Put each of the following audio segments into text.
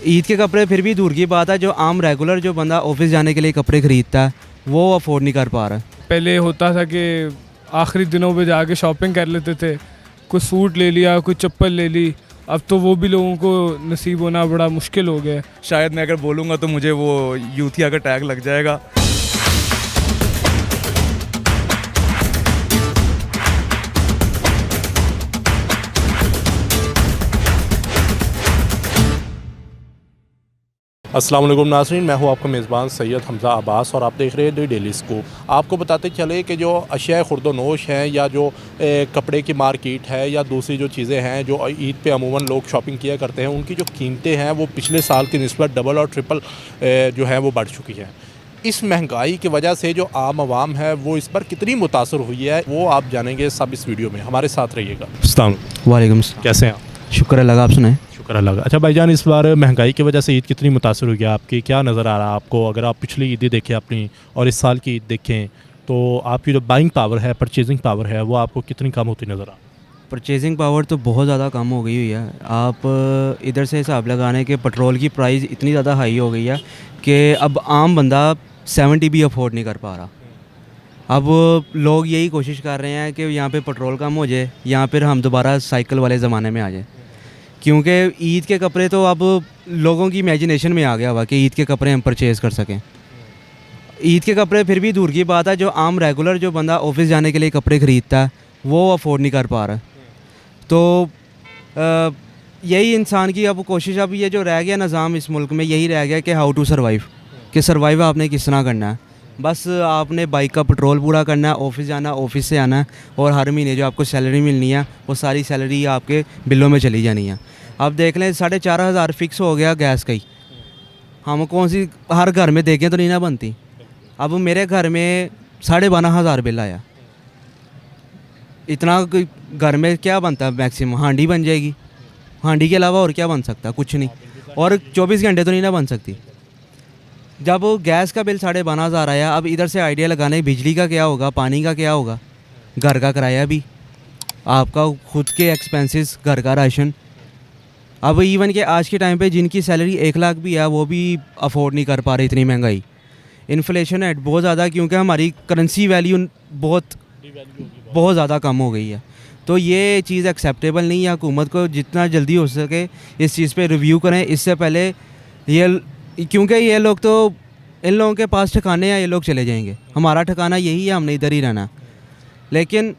ईद के कपड़े फिर भी दूर की बात है, जो आम रेगुलर जो बंदा ऑफिस जाने के लिए कपड़े ख़रीदता है वो अफोर्ड नहीं कर पा रहा। पहले होता था कि आखिरी दिनों पे जाके शॉपिंग कर लेते थे, कुछ सूट ले लिया, कुछ चप्पल ले ली। अब तो वो भी लोगों को नसीब होना बड़ा मुश्किल हो गया है। शायद मैं अगर बोलूँगा तो मुझे वो यूथिया का टैग लग जाएगा। अस्सलाम वालेकुम नाज़रीन, मैं हूं आपका मेज़बान सैयद हमज़ा अब्बास और आप देख रहे हैं दी डेली स्कूप। आपको बताते चले कि जो अशिया खुर्दोनोश हैं या जो कपड़े की मार्केट है या दूसरी जो चीज़ें हैं जो ईद पे अमूमन लोग शॉपिंग किया करते हैं, उनकी जो कीमतें हैं वो पिछले साल की निस्बत डबल और ट्रिपल जो है वो बढ़ चुकी हैं। इस महंगाई की वजह से जो आम आवाम है वो इस पर कितनी मुतासर हुई है वो आप जानेंगे सब इस वीडियो में। हमारे साथ रहिएगा। अस्सलाम वालेकुम सलाम। कैसे हैं आप? शुक्र अल्लाह का, आप सुनाएं। शुक्र अल्लाह का। अच्छा भाईजान, इस बार महंगाई की वजह से ईद कितनी मुतासर हुई है आपकी, क्या नज़र आ रहा है आपको? अगर आप पिछली ईदें देखें अपनी और इस साल की ईद देखें तो आपकी जो बाइंग पावर है, परचेजिंग पावर है, वो आपको कितनी कम होती नज़र आ? परचेजिंग पावर तो बहुत ज़्यादा कम हो गई हुई है। आप इधर से हिसाब लगाने के पेट्रोल की प्राइस इतनी ज़्यादा हाई हो गई है कि अब आम बंदा 70 भी अफोर्ड नहीं कर पा रहा। अब लोग यही कोशिश कर रहे हैं कि यहाँ पे पेट्रोल कम हो जाए या फिर हम दोबारा साइकिल वाले ज़माने में आ जाए, क्योंकि ईद के कपड़े तो अब लोगों की इमेजिनेशन में आ गया हुआ कि ईद के कपड़े हम परचेज़ कर सकें। ईद के कपड़े फिर भी दूर की बात है, जो आम रेगुलर जो बंदा ऑफिस जाने के लिए कपड़े ख़रीदता है वो अफोर्ड नहीं कर पा रहा। तो यही इंसान की अब कोशिश, अब ये जो रह गया निज़ाम इस मुल्क में यही रह गया कि हाउ टू सर्वाइव, कि सर्वाइव आपने किस तरह करना है। बस आपने बाइक का पेट्रोल पूरा करना है, ऑफिस जाना, ऑफिस से आना है और हर महीने जो आपको सैलरी मिलनी है वो सारी सैलरी आपके बिलों में चली जानी है। अब देख लें 4,500 फिक्स हो गया गैस का ही। हम कौन सी हर घर में देखें तो नहीं ना बनती। अब मेरे घर में 12,500 बिल आया। इतना घर में क्या बनता है? मैक्सिमम हांडी बन जाएगी, हांडी के अलावा और क्या बन सकता है? कुछ नहीं। और 24 घंटे तो नहीं ना बन सकती। जब गैस का बिल 12,500 आया, अब इधर से आइडिया लगाने बिजली का क्या होगा, पानी का क्या होगा, घर का किराया भी, आपका खुद के एक्सपेंसेस, घर का राशन। अब इवन के आज के टाइम पे जिनकी सैलरी 1 लाख भी है वो भी अफोर्ड नहीं कर पा रहे। इतनी महंगाई, इन्फ्लेशन है बहुत ज़्यादा, क्योंकि हमारी करेंसी वैल्यू बहुत ज़्यादा कम हो गई है। तो ये चीज़ एक्सेप्टेबल नहीं है। हुकूमत को जितना जल्दी हो सके इस चीज़ पे रिव्यू करें। इससे पहले ये, क्योंकि ये लोग तो, इन लोगों के पास ठिकाने हैं, ये लोग चले जाएंगे। हमारा ठिकाना यही है, हमने इधर ही रहना। लेकिन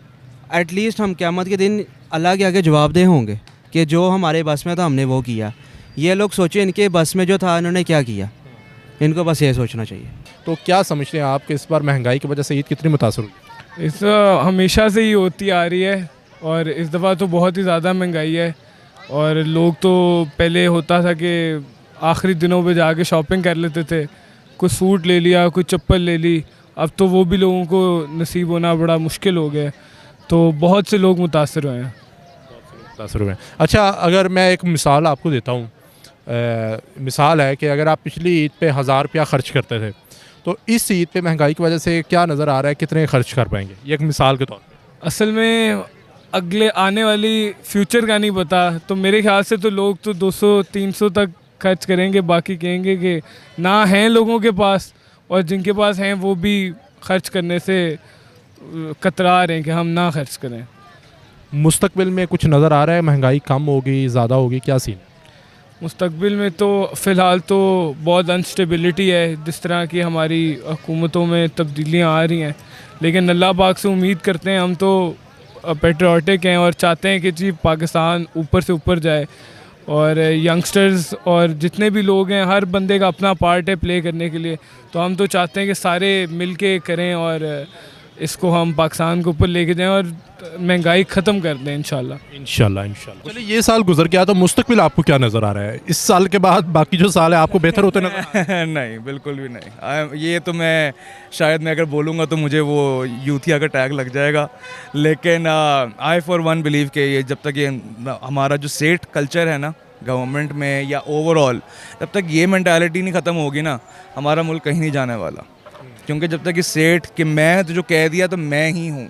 एटलीस्ट हम क़यामत के दिन अल्लाह के आगे जवाबदेह होंगे कि जो हमारे बस में था हमने वो किया। ये लोग सोचें इनके बस में जो था इन्होंने क्या किया, इनको बस ये सोचना चाहिए। तो क्या समझते हैं आप कि इस बार महंगाई की वजह से ईद कितनी मुतासर हुई? इस हमेशा से ही होती आ रही है और इस दफ़ा तो बहुत ही ज़्यादा महंगाई है। और लोग तो पहले होता था कि आखिरी दिनों पे जाके शॉपिंग कर लेते थे, कुछ सूट ले लिया, कुछ चप्पल ले ली। अब तो वो भी लोगों को नसीब होना बड़ा मुश्किल हो गया है। तो बहुत से लोग मुतासर हुए हैं। अच्छा, अगर मैं एक मिसाल आपको देता हूँ, मिसाल है कि अगर आप पिछली ईद पे 1,000 रुपया ख़र्च करते थे तो इस ईद पे महंगाई की वजह से क्या नज़र आ रहा है, कितने खर्च कर पाएंगे? ये एक मिसाल के तौर पे। असल में अगले आने वाली फ्यूचर का नहीं पता, तो मेरे ख्याल से तो लोग तो 200-300 तक खर्च करेंगे। बाकी कहेंगे कि ना हैं लोगों के पास, और जिनके पास हैं वो भी खर्च करने से कतरा रहे हैं कि हम ना खर्च करें। मुस्तकबिल में कुछ नज़र आ रहा है, महंगाई कम होगी, ज़्यादा होगी, क्या सीन? मुस्तकबिल में तो फ़िलहाल तो बहुत अनस्टेबिलिटी है, जिस तरह की हमारी हुकूमतों में तब्दीलियाँ आ रही हैं। लेकिन अल्लाह पाक से उम्मीद करते हैं, हम तो पेट्रियाटिक हैं और चाहते हैं कि जी पाकिस्तान ऊपर से ऊपर जाए। और यंगस्टर्स और जितने भी लोग हैं, हर बंदे का अपना पार्ट है प्ले करने के लिए। तो हम तो चाहते हैं कि सारे मिल के करें और इसको हम पाकिस्तान को ऊपर लेके जाएं और महंगाई ख़त्म कर दें इंशाल्लाह। इंशाल्लाह। चलिए, ये साल गुजर गया तो मुस्तकबिल आपको क्या नज़र आ रहा है? इस साल के बाद बाकी जो साल है आपको बेहतर होते नज़र? नहीं, बिल्कुल भी नहीं। ये तो मैं शायद मैं अगर बोलूँगा तो मुझे वो यूथिया का टैग लग जाएगा। लेकिन आई फॉर वन बिलीव कि ये जब तक ये हमारा जो सेट कल्चर है ना गवर्नमेंट में या ओवरऑल, तब तक ये मेंटालिटी नहीं ख़त्म होगी ना, हमारा मुल्क कहीं नहीं जाने वाला। क्योंकि जब तक ये सेठ कि मैं तो जो कह दिया तो मैं ही हूँ,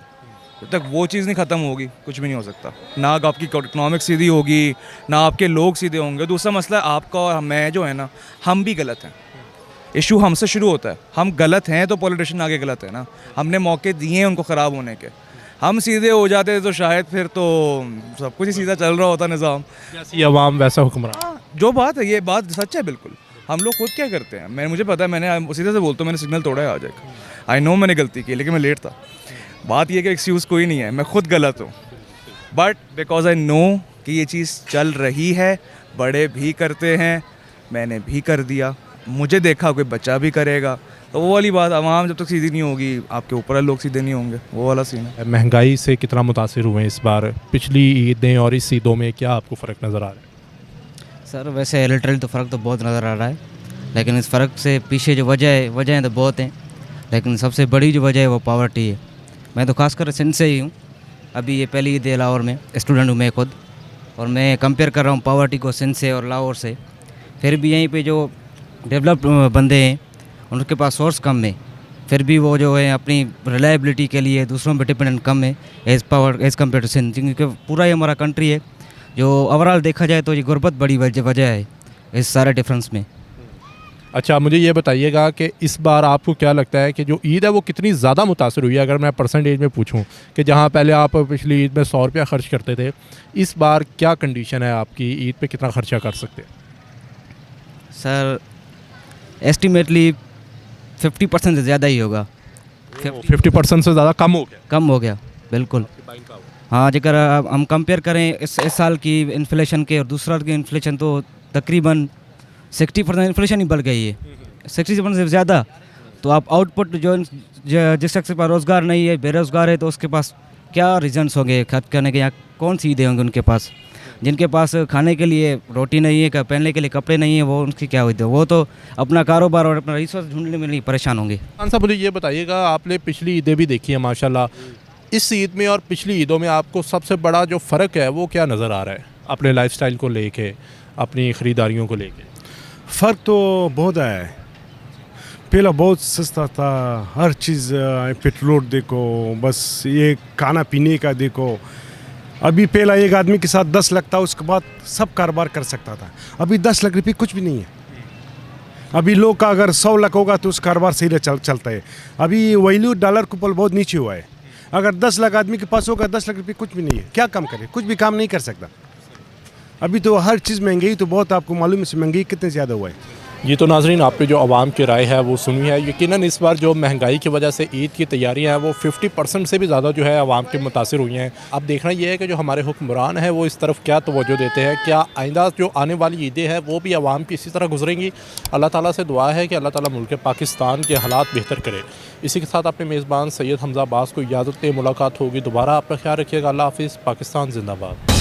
जब तक वो चीज़ नहीं ख़त्म होगी कुछ भी नहीं हो सकता। ना आपकी इकोनॉमिक सीधी होगी, ना आपके लोग सीधे होंगे। दूसरा मसला है आपका और मैं जो है ना, हम भी गलत हैं। इशू हमसे शुरू होता है, हम गलत हैं तो पॉलिटिशियन आगे गलत है ना। हमने मौके दिए हैं उनको ख़राब होने के, हम सीधे हो जाते तो शायद फिर तो सब कुछ ही सीधा चल रहा होता निज़ाम। जैसी आवाम वैसा हुक्मरान। जो बात है, ये बात सच है बिल्कुल। हम लोग खुद क्या करते हैं, मुझे पता है, मैंने सीधे से बोलता हूँ, मैंने सिग्नल तोड़ा है आज एक। आई नो मैंने गलती की, लेकिन मैं लेट था। बात ये कि एक्सक्यूज़ कोई नहीं है, मैं खुद गलत हूँ, बट बिकॉज आई नो कि ये चीज़ चल रही है, बड़े भी करते हैं, मैंने भी कर दिया, मुझे देखा कोई बच्चा भी करेगा, तो वो वाली बात, आवाम जब तक सीधी नहीं होगी आपके ऊपर लोग सीधे नहीं होंगे, वो वाला सीन है। महंगाई से कितना मुतासिर हुए इस बार, पिछली ईदें और इस ईदों में क्या आपको फ़र्क नज़र आ रहा है? सर वैसे लिटरली तो फ़र्क तो बहुत नज़र आ रहा है, लेकिन इस फ़र्क से पीछे जो वजहें तो बहुत हैं, लेकिन सबसे बड़ी जो वजह है वो पॉवर्टी है। मैं तो खासकर सिंध से ही हूँ, अभी ये पहली ईद है लाहौर में, स्टूडेंट हूँ मैं खुद, और मैं कंपेयर कर रहा हूँ पॉवर्टी को सिंध से और लाहौर से। फिर भी यहीं पे जो डेवलप्ड बंदे हैं उनके पास सोर्स कम है, फिर भी वो जो है अपनी रिलायबिलिटी के लिए दूसरों पे डिपेंडेंट कम है एज़ कम्पेयर टू सिंध, क्योंकि पूरा ही हमारा कंट्री है। जो ओवरऑल देखा जाए तो ये गुर्बत बड़ी वजह है इस सारे डिफरेंस में। अच्छा, मुझे ये बताइएगा कि इस बार आपको क्या लगता है कि जो ईद है वो कितनी ज़्यादा मुतासर हुई है? अगर मैं परसेंटेज में पूछूं कि जहां पहले आप पिछली ईद में 100 रुपया खर्च करते थे, इस बार क्या कंडीशन है आपकी, ईद पे कितना खर्चा कर सकते हैं? सर एस्टिमेटली 50% से ज़्यादा ही होगा। 50% से ज़्यादा कम हो गया बिल्कुल। हाँ, अगर हम कंपेयर करें इस साल की इन्फ्लेशन के और दूसरा की इन्फ्लेशन, तो तकरीबन 60% इन्फ्लेशन ही बढ़ गई है, 60% से ज़्यादा। तो आप आउटपुट जो जिस शख्स के पास रोज़गार नहीं है, बेरोज़गार है, तो उसके पास क्या रीजन्स होंगे खर्च करने के, या कौन सी ईदें होंगे उनके पास? जिनके पास खाने के लिए रोटी नहीं है, पहनने के लिए कपड़े नहीं है, वो उनकी क्या होती है? वो तो अपना कारोबार और अपना रिसोर्स ढूंढने में नहीं परेशान होंगे। खान साहब, मुझे ये बताइएगा, आपने पिछली ईदें भी देखी हैं माशाल्लाह, इस ईद में और पिछली ईदों में आपको सबसे बड़ा जो फ़र्क है वो क्या नज़र आ रहा है अपने लाइफस्टाइल को लेके, अपनी ख़रीदारियों को लेके? फ़र्क तो बहुत आया है। पहला बहुत सस्ता था, हर चीज़ पेट्रोल देखो, बस ये खाना पीने का देखो। अभी पहला एक आदमी के साथ 10 लाख था, उसके बाद सब कारोबार कर सकता था। अभी 10 लाख रुपये कुछ भी नहीं है। अभी लोग का अगर 100 लाख होगा तो उस कारोबार सही चलता है। अभी वैल्यू डॉलर के ऊपर बहुत नीचे हुआ है। अगर 10 लाख आदमी के पास होगा, 10 लाख रुपये कुछ भी नहीं है, क्या काम करे? कुछ भी काम नहीं कर सकता। अभी तो हर चीज़ महंगी, तो बहुत आपको मालूम है महंगी कितने ज़्यादा हुआ है। ये तो नाजरीन, आपने जो आवाम की राय है वो सुनी है। यकीनन इस बार जो महंगाई की वजह से ईद की तैयारियां हैं वो 50% से भी ज़्यादा जो है आवाम के मुतासिर हुई हैं। अब देखना ये है कि जो हमारे हुक्मरान हैं वो इस तरफ क्या तवज्जो देते हैं, क्या आइंदा जो आने वाली ईदें हैं वो भी आवाम की इसी तरह गुजरेंगी। अल्लाह ताला से दुआ है कि अल्लाह ताला मुल्क पाकिस्तान के हालात बेहतर करे। इसी के साथ अपने मेज़बान सैयद हमज़ा अब्बास को इजाज़त दे, मुलाकात होगी दोबारा। अपना ख्याल रखिएगा। अल्लाह हाफ़िज़। पाकिस्तान जिंदाबाद।